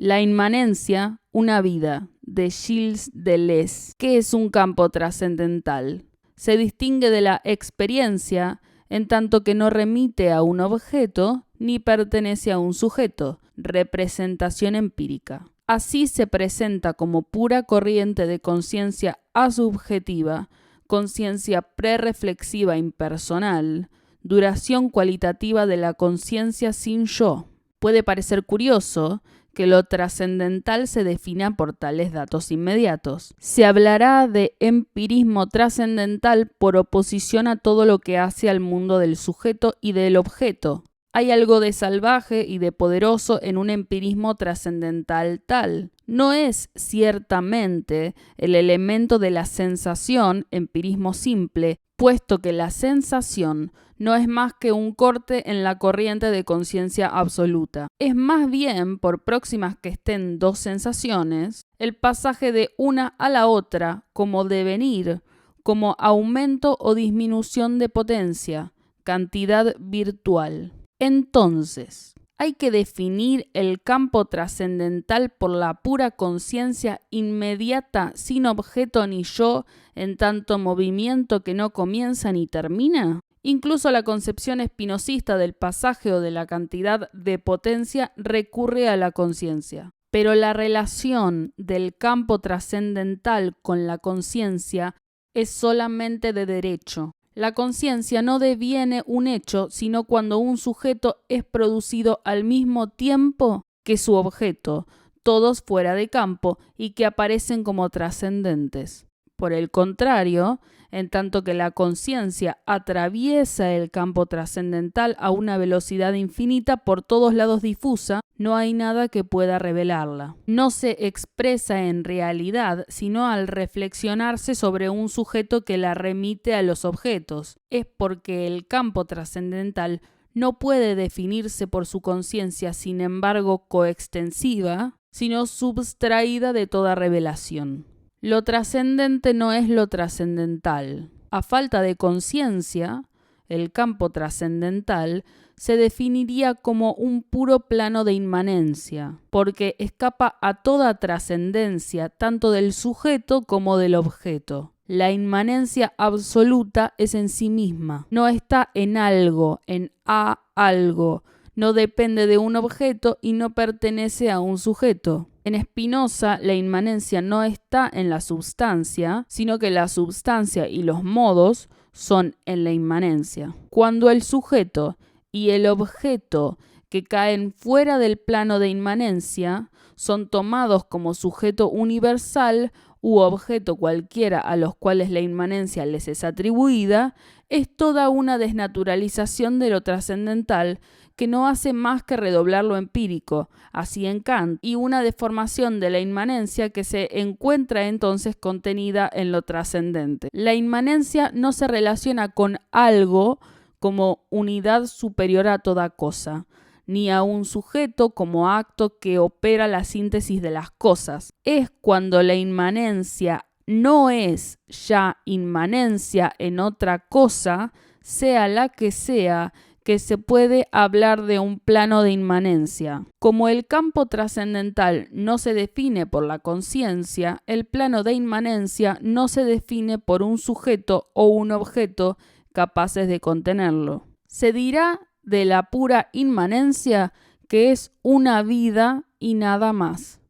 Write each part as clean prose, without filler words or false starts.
La inmanencia, una vida, de Gilles Deleuze. ¿Qué es un campo trascendental? Se distingue de la experiencia en tanto que no remite a un objeto ni pertenece a un sujeto, representación empírica. Así se presenta como pura corriente de conciencia asubjetiva, conciencia prereflexiva impersonal, duración cualitativa de la conciencia sin yo. Puede parecer curioso que lo trascendental se defina por tales datos inmediatos. Se hablará de empirismo trascendental por oposición a todo lo que hace al mundo del sujeto y del objeto. Hay algo de salvaje y de poderoso en un empirismo trascendental tal. No es ciertamente el elemento de la sensación, empirismo simple, puesto que la sensación no es más que un corte en la corriente de conciencia absoluta. Es más bien, por próximas que estén dos sensaciones, el pasaje de una a la otra como devenir, como aumento o disminución de potencia, cantidad virtual. Entonces, hay que definir el campo trascendental por la pura conciencia inmediata, sin objeto ni yo, en tanto movimiento que no comienza ni termina. Incluso la concepción espinosista del pasaje o de la cantidad de potencia recurre a la conciencia. Pero la relación del campo trascendental con la conciencia es solamente de derecho. La conciencia no deviene un hecho, sino cuando un sujeto es producido al mismo tiempo que su objeto, todos fuera de campo y que aparecen como trascendentes. Por el contrario, en tanto que la conciencia atraviesa el campo trascendental a una velocidad infinita por todos lados difusa, no hay nada que pueda revelarla. No se expresa en realidad, sino al reflexionarse sobre un sujeto que la remite a los objetos. Es porque el campo trascendental no puede definirse por su conciencia, sin embargo, coextensiva, sino subtraída de toda revelación. Lo trascendente no es lo trascendental. A falta de conciencia, el campo trascendental se definiría como un puro plano de inmanencia, porque escapa a toda trascendencia tanto del sujeto como del objeto. La inmanencia absoluta es en sí misma, no está en algo, en algo, no depende de un objeto y no pertenece a un sujeto. En Spinoza, la inmanencia no está en la substancia, sino que la substancia y los modos son en la inmanencia. Cuando el sujeto y el objeto que caen fuera del plano de inmanencia son tomados como sujeto universal u objeto cualquiera a los cuales la inmanencia les es atribuida, es toda una desnaturalización de lo trascendental que no hace más que redoblar lo empírico, así en Kant, y una deformación de la inmanencia que se encuentra entonces contenida en lo trascendente. La inmanencia no se relaciona con algo como unidad superior a toda cosa, ni a un sujeto como acto que opera la síntesis de las cosas. Es cuando la inmanencia no es ya inmanencia en otra cosa, sea la que sea, que se puede hablar de un plano de inmanencia. Como el campo trascendental no se define por la conciencia, el plano de inmanencia no se define por un sujeto o un objeto capaces de contenerlo. Se dirá de la pura inmanencia que es una vida y nada más.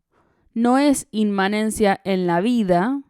No es inmanencia en la vida,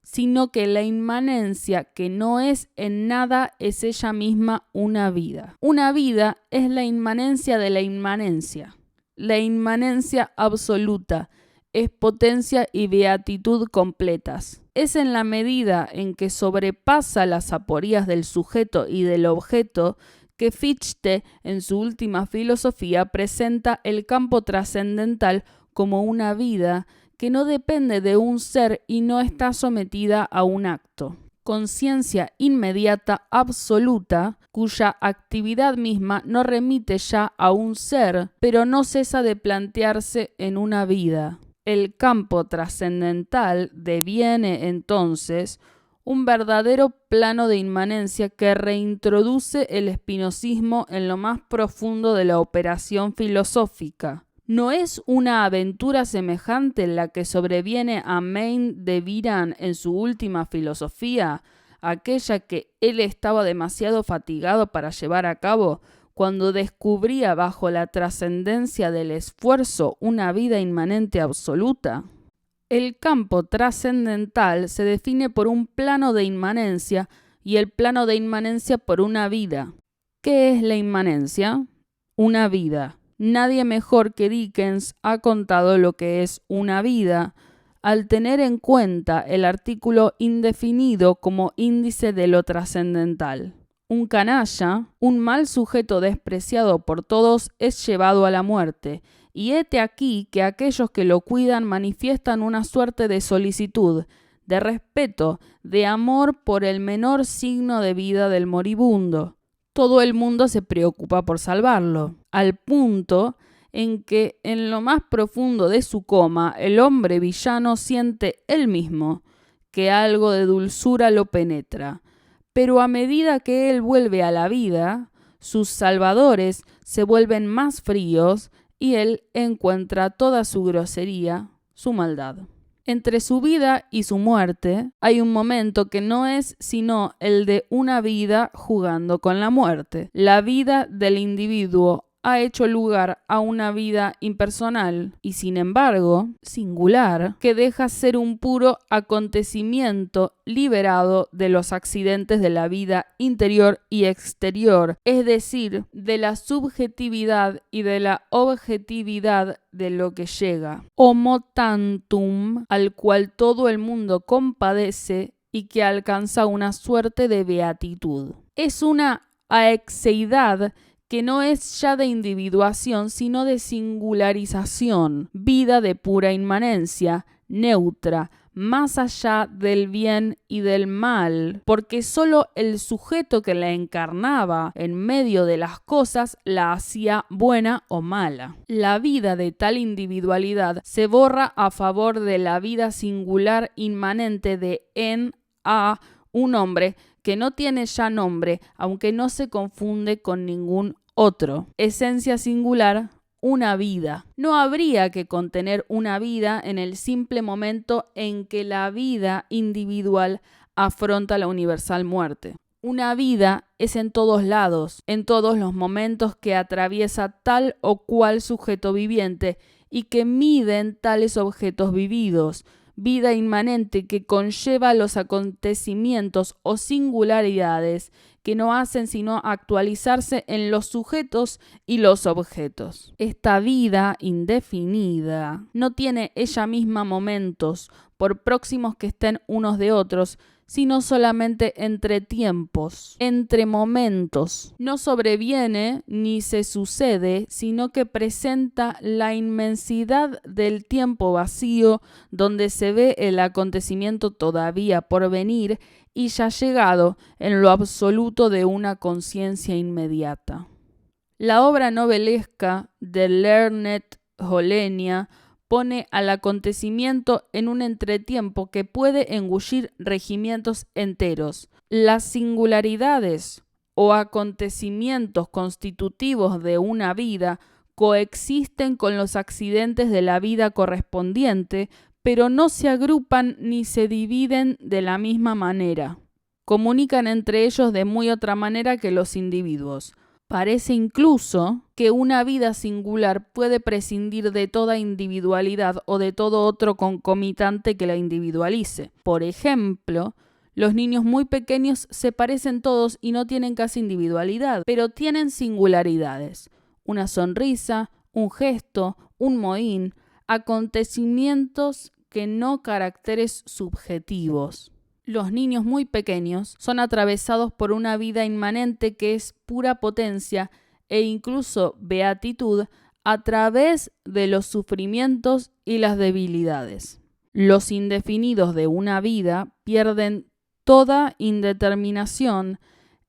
sino que la inmanencia que no es en nada es ella misma una vida. Una vida es la inmanencia de la inmanencia. La inmanencia absoluta es potencia y beatitud completas. Es en la medida en que sobrepasa las aporías del sujeto y del objeto que Fichte, en su última filosofía, presenta el campo trascendental como una vida que no depende de un ser y no está sometida a un acto. Conciencia inmediata absoluta, cuya actividad misma no remite ya a un ser, pero no cesa de plantearse en una vida. El campo trascendental deviene entonces un verdadero plano de inmanencia que reintroduce el espinosismo en lo más profundo de la operación filosófica. ¿No es una aventura semejante la que sobreviene a Maine de Biran en su última filosofía, aquella que él estaba demasiado fatigado para llevar a cabo, cuando descubría bajo la trascendencia del esfuerzo una vida inmanente absoluta? El campo trascendental se define por un plano de inmanencia y el plano de inmanencia por una vida. ¿Qué es la inmanencia? Una vida. Nadie mejor que Dickens ha contado lo que es una vida, al tener en cuenta el artículo indefinido como índice de lo trascendental. Un canalla, un mal sujeto despreciado por todos, es llevado a la muerte, y hete aquí que aquellos que lo cuidan manifiestan una suerte de solicitud, de respeto, de amor por el menor signo de vida del moribundo. Todo el mundo se preocupa por salvarlo, al punto en que en lo más profundo de su coma el hombre villano siente él mismo que algo de dulzura lo penetra. Pero a medida que él vuelve a la vida, sus salvadores se vuelven más fríos y él encuentra toda su grosería, su maldad. Entre su vida y su muerte hay un momento que no es sino el de una vida jugando con la muerte. La vida del individuo ha hecho lugar a una vida impersonal y, sin embargo, singular, que deja ser un puro acontecimiento liberado de los accidentes de la vida interior y exterior, es decir, de la subjetividad y de la objetividad de lo que llega. Homo tantum, al cual todo el mundo compadece y que alcanza una suerte de beatitud. Es una aexeidad que no es ya de individuación, sino de singularización, vida de pura inmanencia, neutra, más allá del bien y del mal, porque sólo el sujeto que la encarnaba en medio de las cosas la hacía buena o mala. La vida de tal individualidad se borra a favor de la vida singular inmanente de a un hombre que no tiene ya nombre, aunque no se confunde con ningún otro. Esencia singular, una vida. No habría que contener una vida en el simple momento en que la vida individual afronta la universal muerte. Una vida es en todos lados, en todos los momentos que atraviesa tal o cual sujeto viviente y que miden tales objetos vividos. Vida inmanente que conlleva los acontecimientos o singularidades que no hacen sino actualizarse en los sujetos y los objetos. Esta vida indefinida no tiene ella misma momentos, por próximos que estén unos de otros, sino solamente entre tiempos, entre momentos. No sobreviene ni se sucede, sino que presenta la inmensidad del tiempo vacío, donde se ve el acontecimiento todavía por venir y ya llegado en lo absoluto de una conciencia inmediata. La obra novelesca de Leonard Holenia pone al acontecimiento en un entretiempo que puede engullir regimientos enteros. Las singularidades o acontecimientos constitutivos de una vida coexisten con los accidentes de la vida correspondiente, pero no se agrupan ni se dividen de la misma manera. Comunican entre ellos de muy otra manera que los individuos. Parece incluso que una vida singular puede prescindir de toda individualidad o de todo otro concomitante que la individualice. Por ejemplo, los niños muy pequeños se parecen todos y no tienen casi individualidad, pero tienen singularidades. Una sonrisa, un gesto, un mohín, acontecimientos que no caracteres subjetivos. Los niños muy pequeños son atravesados por una vida inmanente que es pura potencia e incluso beatitud a través de los sufrimientos y las debilidades. Los indefinidos de una vida pierden toda indeterminación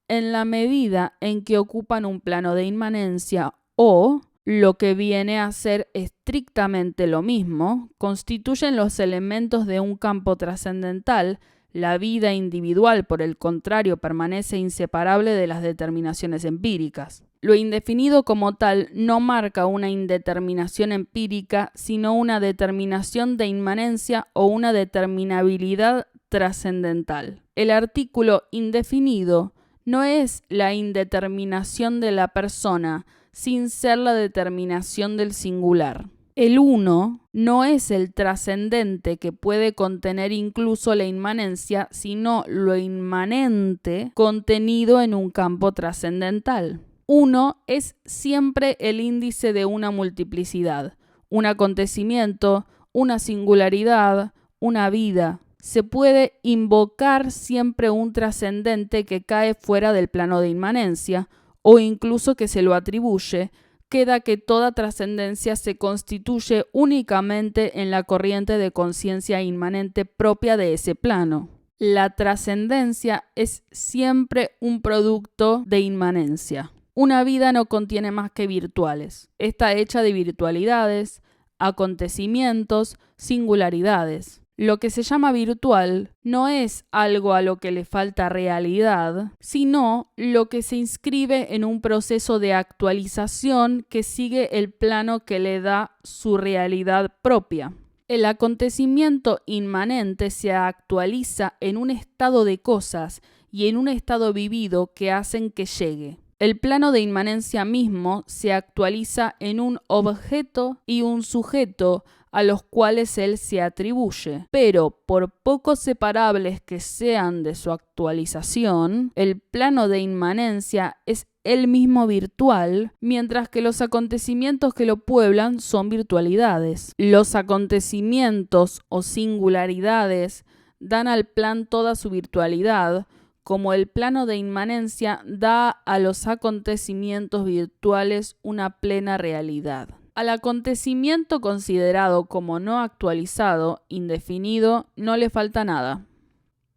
en la medida en que ocupan un plano de inmanencia o, lo que viene a ser estrictamente lo mismo, constituyen los elementos de un campo trascendental, La vida individual, por el contrario, permanece inseparable de las determinaciones empíricas. Lo indefinido como tal no marca una indeterminación empírica, sino una determinación de inmanencia o una determinabilidad trascendental. El artículo indefinido no es la indeterminación de la persona, sin ser la determinación del singular. El uno no es el trascendente que puede contener incluso la inmanencia, sino lo inmanente contenido en un campo trascendental. Uno es siempre el índice de una multiplicidad, un acontecimiento, una singularidad, una vida. Se puede invocar siempre un trascendente que cae fuera del plano de inmanencia, o incluso que se lo atribuye. Queda que toda trascendencia se constituye únicamente en la corriente de conciencia inmanente propia de ese plano. La trascendencia es siempre un producto de inmanencia. Una vida no contiene más que virtuales. Está hecha de virtualidades, acontecimientos, singularidades. Lo que se llama virtual no es algo a lo que le falta realidad, sino lo que se inscribe en un proceso de actualización que sigue el plano que le da su realidad propia. El acontecimiento inmanente se actualiza en un estado de cosas y en un estado vivido que hacen que llegue. El plano de inmanencia mismo se actualiza en un objeto y un sujeto a los cuales él se atribuye, pero por poco separables que sean de su actualización, el plano de inmanencia es él mismo virtual, mientras que los acontecimientos que lo pueblan son virtualidades. Los acontecimientos o singularidades dan al plan toda su virtualidad, como el plano de inmanencia da a los acontecimientos virtuales una plena realidad. Al acontecimiento considerado como no actualizado, indefinido, no le falta nada.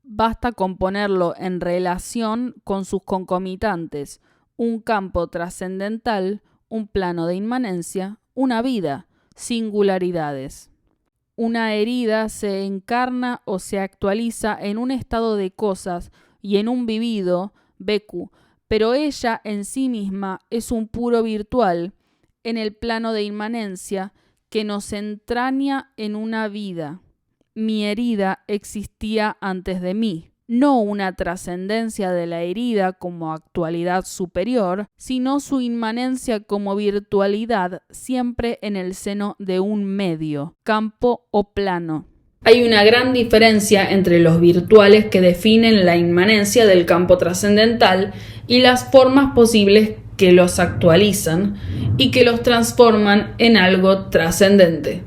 Basta con ponerlo en relación con sus concomitantes, un campo trascendental, un plano de inmanencia, una vida, singularidades. Una herida se encarna o se actualiza en un estado de cosas y en un vivido, beku, pero ella en sí misma es un puro virtual en el plano de inmanencia que nos entraña en una vida. Mi herida existía antes de mí, no una trascendencia de la herida como actualidad superior, sino su inmanencia como virtualidad siempre en el seno de un medio, campo o plano. Hay una gran diferencia entre los virtuales que definen la inmanencia del campo trascendental y las formas posibles que los actualizan y que los transforman en algo trascendente.